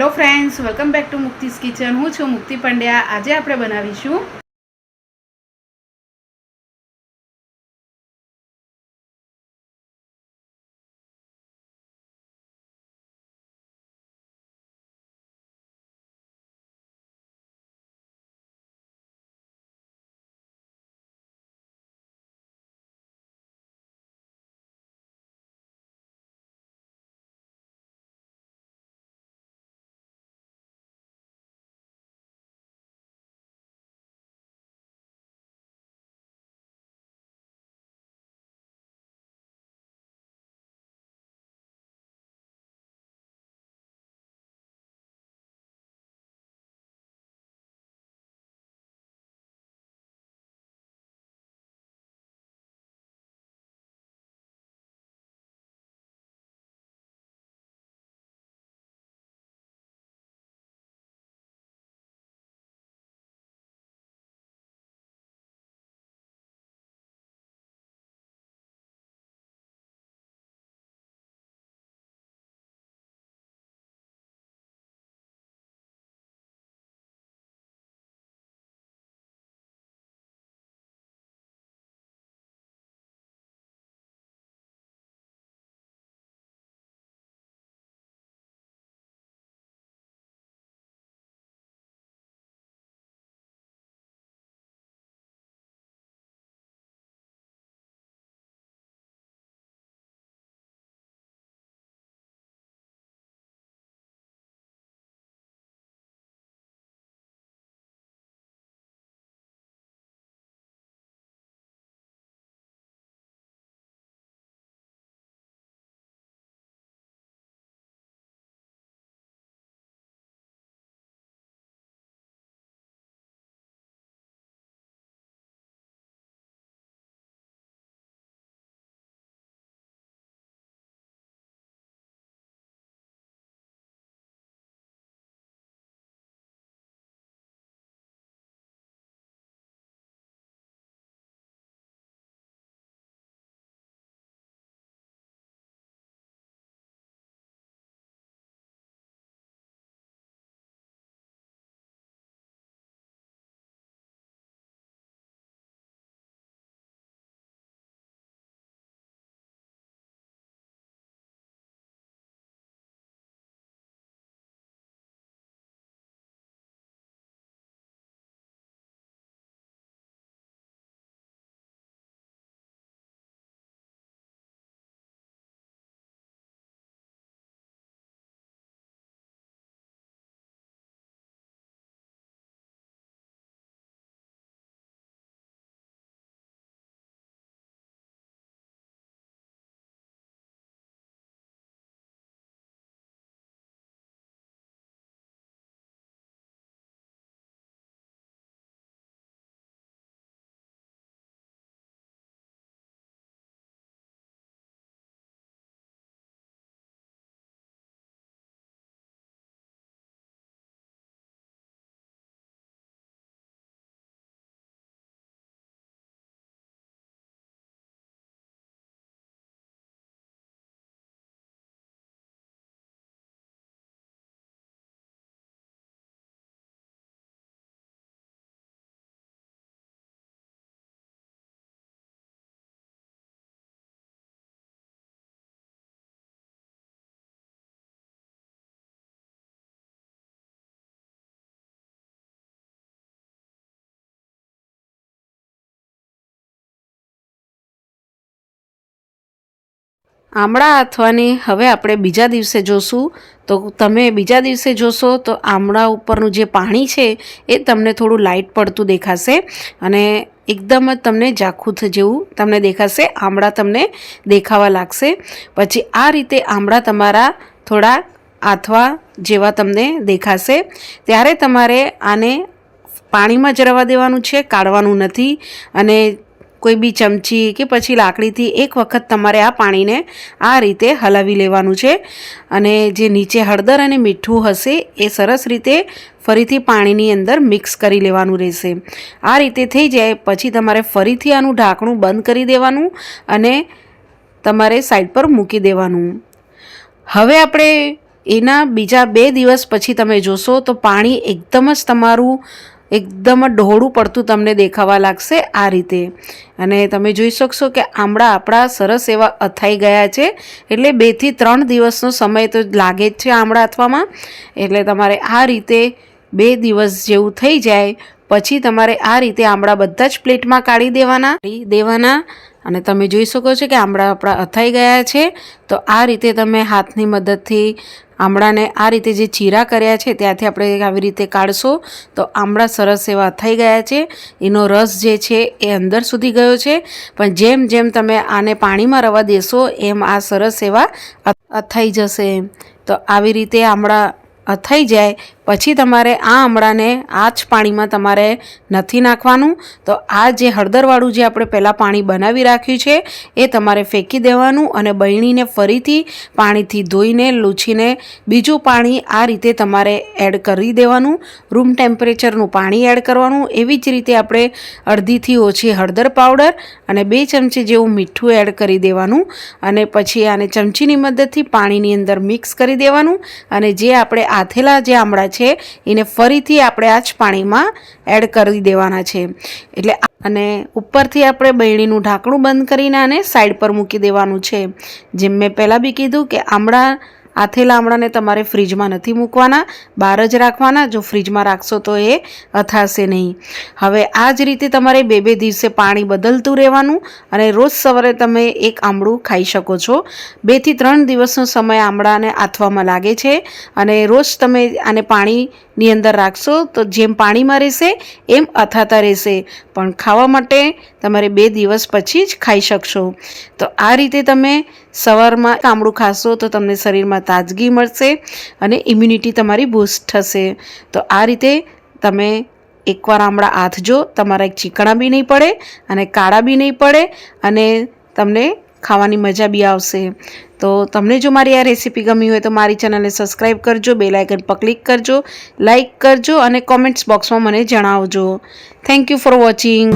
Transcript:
Hello friends, welcome back to મુક્તિસ kitchen. હું છું મુક્તિ પંડ્યા. આજે આપણે બનાવીશું આમળા અથવાની હવે આપણે બીજા દિવસે જોશું. તો તમે બીજા દિવસે જોશો તો આમળા ઉપરનું જે પાણી છે એ તમને થોડું લાઇટ પડતું દેખાશે અને એકદમ જ તમને ઝાખું જેવું તમને દેખાશે. આમળા તમને દેખાવા લાગશે. પછી આ રીતે આમળા તમારા થોડા આથવા જેવા તમને દેખાશે. ત્યારે તમારે આને પાણીમાં જ રહેવા દેવાનું છે, કાઢવાનું નથી. અને કોઈ બી ચમચી કે પછી લાકડીથી એક વખત તમારે આ પાણીને આ રીતે હલાવી લેવાનું છે. અને જે નીચે હળદર અને મીઠું હશે એ સરસ રીતે ફરીથી પાણીની અંદર મિક્સ કરી લેવાનું રહેશે. આ રીતે થઈ જાય પછી તમારે ફરીથી આનું ઢાંકણું બંધ કરી દેવાનું અને તમારે સાઈડ પર મૂકી દેવાનું. હવે આપણે એના બીજા 2 દિવસ પછી તમે જોશો તો પાણી એકદમ જ તમારું એકદમ ડહોળું પડતું તમને દેખાવા લાગશે આ રીતે. અને તમે જોઈ શકશો કે આમળા આપણા સરસ એવા અથાઈ ગયા છે. એટલે 2 થી 3 દિવસનો સમય તો લાગે જ છે આમળા અથવામાં. એટલે તમારે આ રીતે 2 દિવસ જેવું થઈ જાય પછી તમારે આ રીતે આમળા બધા જ પ્લેટમાં કાઢી દેવાના. અને તમે જોઈ શકો છો કે આમળા આપણા અથાઈ ગયા છે. તો આ રીતે તમે હાથની મદદથી આમળાને આ રીતે જે ચીરા કર્યા છે ત્યાંથી આપણે આવી રીતે કાઢશો તો આમળા સરસ એવા અથાઈ ગયા છે. એનો રસ જે છે એ અંદર સુધી ગયો છે. પણ જેમ જેમ તમે આને પાણીમાં રવા દેશો એમ આ સરસ એવા અથાઈ જશે. તો આવી રીતે આમળા અથાઈ જાય પછી તમારે આ આમળાને આ જ પાણીમાં તમારે નથી નાખવાનું. તો આ જે હળદરવાળું જે આપણે પહેલાં પાણી બનાવી રાખ્યું છે એ તમારે ફેંકી દેવાનું અને બરણીને ફરીથી પાણીથી ધોઈને લૂછીને બીજું પાણી આ રીતે તમારે એડ કરી દેવાનું. રૂમ ટેમ્પરેચરનું પાણી એડ કરવાનું. એવી જ રીતે આપણે અડધીથી ઓછી હળદર પાવડર અને 2 ચમચી જેવું મીઠું એડ કરી દેવાનું. અને પછી આને ચમચીની મદદથી પાણીની અંદર મિક્સ કરી દેવાનું. અને જે આપણે આથેલા જે આમળા છે એને ફરીથી આપણે આ જ પાણીમાં એડ કરી દેવાના છે. એટલે અને ઉપરથી આપણે બરણીનું ઢાંકણું બંધ કરીને આને સાઈડ પર મૂકી દેવાનું છે. જેમ મેં પહેલાં બી કીધું કે આથેલા આમળાને તમારે ફ્રીજમાં નથી મૂકવાના, બહાર જ રાખવાના. જો ફ્રીજમાં રાખશો તો એ અથાશે નહીં. હવે આ જ રીતે તમારે 2-2 દિવસે પાણી બદલતું રહેવાનું અને રોજ સવારે તમે એક આમળું ખાઈ શકો છો. 2 થી 3 દિવસનો સમય આમળાને આથવામાં લાગે છે. અને રોજ તમે આને પાણીની અંદર રાખશો તો જેમ પાણીમાં રહેશે એમ અથાતા રહેશે. પણ ખાવા માટે તમારે 2 દિવસ પછી જ ખાઈ શકશો. તો આ રીતે તમે સવારમાં આમળું ખાશો તો તમને શરીરમાં તાજગી મળશે અને ઇમ્યુનિટી તમારી બૂસ્ટ થશે. તો આ રીતે તમે એકવાર આમળા આથજો. તમારા એક ચીકણા બી નહીં પડે અને કાળા બી નહીં પડે અને તમને ખાવાની મજા બી આવશે. તો તમને જો મારી આ રેસીપી ગમી હોય તો મારી ચેનલને સબસ્ક્રાઈબ કરજો, બેલ આઇકન પર ક્લિક કરજો, લાઇક કરજો અને કોમેન્ટ્સ બોક્સમાં મને જણાવજો. Thank you for watching.